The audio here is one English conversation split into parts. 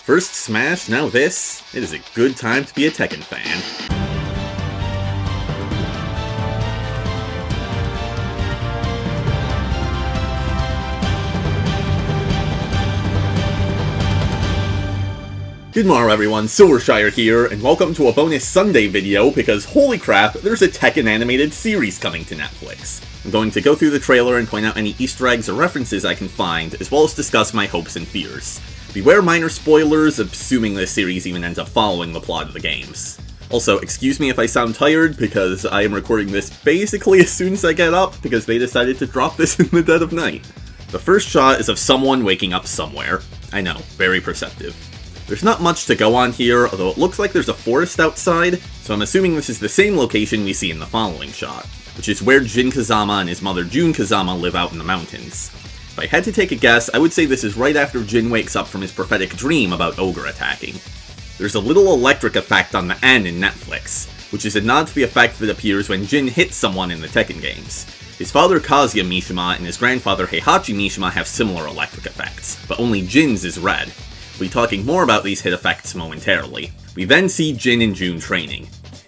First Smash, now this. It is a good time to be a Tekken fan. Good morrow everyone, Silvershire here, and welcome to a bonus Sunday video because holy crap, there's a Tekken animated series coming to Netflix. I'm going to go through the trailer and point out any Easter eggs or references I can find, as well as discuss my hopes and fears. Beware minor spoilers, assuming this series even ends up following the plot of the games. Also, excuse me if I sound tired, because I am recording this basically as soon as I get up, because they decided to drop this in the dead of night. The first shot is of someone waking up somewhere. I know, very perceptive. There's not much to go on here, although it looks like there's a forest outside, so I'm assuming this is the same location we see in the following shot, which is where Jin Kazama and his mother Jin Kazama live out in the mountains. If I had to take a guess, I would say this is right after Jin wakes up from his prophetic dream about Ogre attacking. There's a little electric effect on the N in Netflix, which is a nod to the effect that appears when Jin hits someone in the Tekken games. His father Kazuya Mishima and his grandfather Heihachi Mishima have similar electric effects, but only Jin's is red. We'll be talking more about these hit effects momentarily. We then see Jin and Jun training.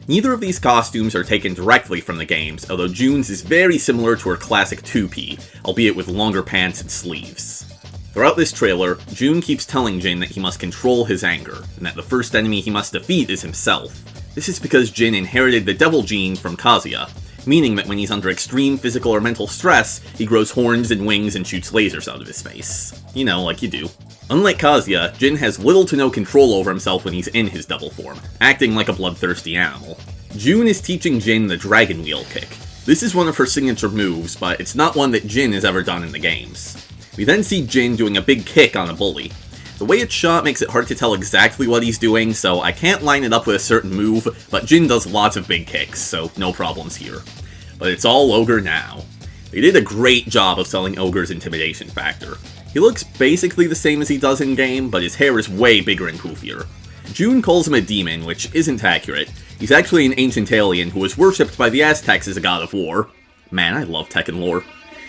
Neither of these costumes are taken directly from the games, although Jun's is very similar to her classic 2P, albeit with longer pants and sleeves. Throughout this trailer, Jun keeps telling Jin that he must control his anger, and that the first enemy he must defeat is himself. This is because Jin inherited the devil gene from Kazuya, meaning that when he's under extreme physical or mental stress, he grows horns and wings and shoots lasers out of his face. You know, like you do. Unlike Kazuya, Jin has little to no control over himself when he's in his devil form, acting like a bloodthirsty animal. Jun is teaching Jin the Dragon Wheel kick. This is one of her signature moves, but it's not one that Jin has ever done in the games. We then see Jin doing a big kick on a bully. The way it's shot makes it hard to tell exactly what he's doing, so I can't line it up with a certain move, but Jin does lots of big kicks, so no problems here. But it's all Ogre now. They did a great job of selling Ogre's intimidation factor. He looks basically the same as he does in-game, but his hair is way bigger and poofier. Jun calls him a demon, which isn't accurate. He's actually an ancient alien who was worshipped by the Aztecs as a god of war. Man, I love Tekken lore.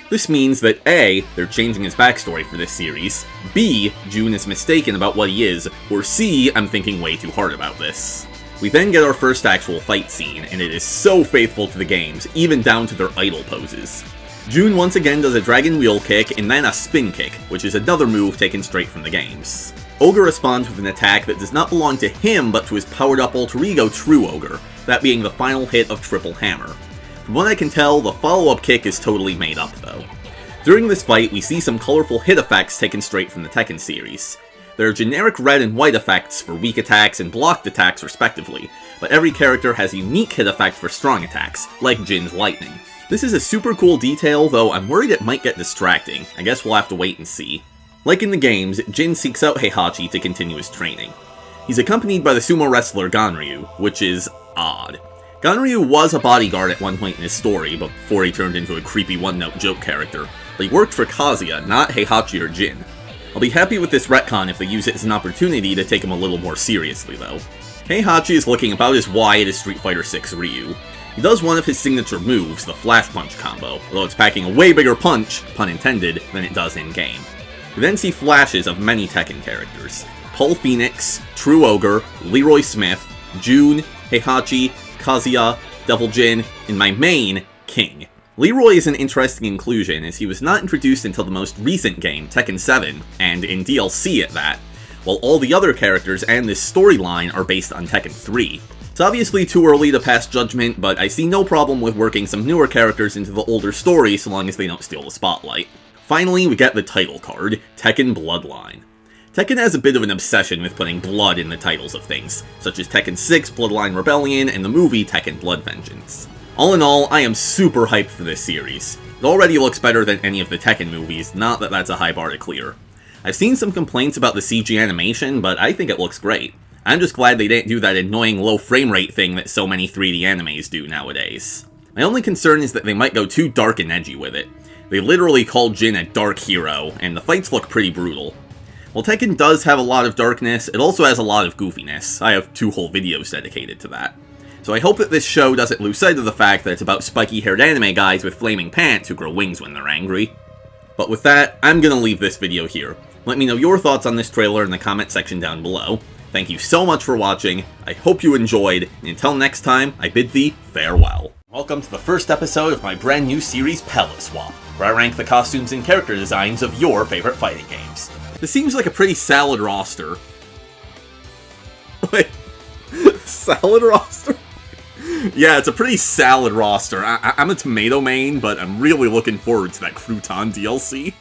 This means that A, they're changing his backstory for this series, B, Jun is mistaken about what he is, or C, I'm thinking way too hard about this. We then get our first actual fight scene, and it is so faithful to the games, even down to their idol poses. Jun once again does a Dragon Wheel kick and then a spin kick, which is another move taken straight from the games. Ogre responds with an attack that does not belong to him but to his powered up alter ego True Ogre, that being the final hit of Triple Hammer. From what I can tell, the follow-up kick is totally made up though. During this fight, we see some colorful hit effects taken straight from the Tekken series. There are generic red and white effects for weak attacks and blocked attacks respectively, but every character has a unique hit effect for strong attacks, like Jin's lightning. This is a super cool detail, though I'm worried it might get distracting. I guess we'll have to wait and see. Like in the games, Jin seeks out Heihachi to continue his training. He's accompanied by the sumo wrestler Ganryu, which is odd. Ganryu was a bodyguard at one point in his story, before he turned into a creepy one-note joke character, but he worked for Kazuya, not Heihachi or Jin. I'll be happy with this retcon if they use it as an opportunity to take him a little more seriously, though. Heihachi is looking about as wide as Street Fighter VI Ryu. He does one of his signature moves, the Flash Punch combo, although it's packing a way bigger punch, pun intended, than it does in-game. We then see flashes of many Tekken characters. Paul Phoenix, True Ogre, Leroy Smith, Jun, Heihachi, Kazuya, Devil Jin, and my main, King. Leroy is an interesting inclusion, as he was not introduced until the most recent game, Tekken 7, and in DLC at that, while all the other characters and this storyline are based on Tekken 3. It's obviously too early to pass judgment, but I see no problem with working some newer characters into the older story so long as they don't steal the spotlight. Finally, we get the title card, Tekken Bloodline. Tekken has a bit of an obsession with putting blood in the titles of things, such as Tekken 6 Bloodline Rebellion and the movie Tekken Blood Vengeance. All in all, I am super hyped for this series. It already looks better than any of the Tekken movies, not that that's a high bar to clear. I've seen some complaints about the CG animation, but I think it looks great. I'm just glad they didn't do that annoying low frame rate thing that so many 3D animes do nowadays. My only concern is that they might go too dark and edgy with it. They literally call Jin a dark hero, and the fights look pretty brutal. While Tekken does have a lot of darkness, it also has a lot of goofiness. I have 2 whole videos dedicated to that. So I hope that this show doesn't lose sight of the fact that it's about spiky-haired anime guys with flaming pants who grow wings when they're angry. But with that, I'm gonna leave this video here. Let me know your thoughts on this trailer in the comment section down below. Thank you so much for watching, I hope you enjoyed, and until next time, I bid thee farewell. Welcome to the first episode of my brand new series, Palette Swap, where I rank the costumes and character designs of your favorite fighting games. This seems like a pretty salad roster. Wait, salad roster? Yeah, it's a pretty salad roster. I'm a tomato main, but I'm really looking forward to that crouton DLC.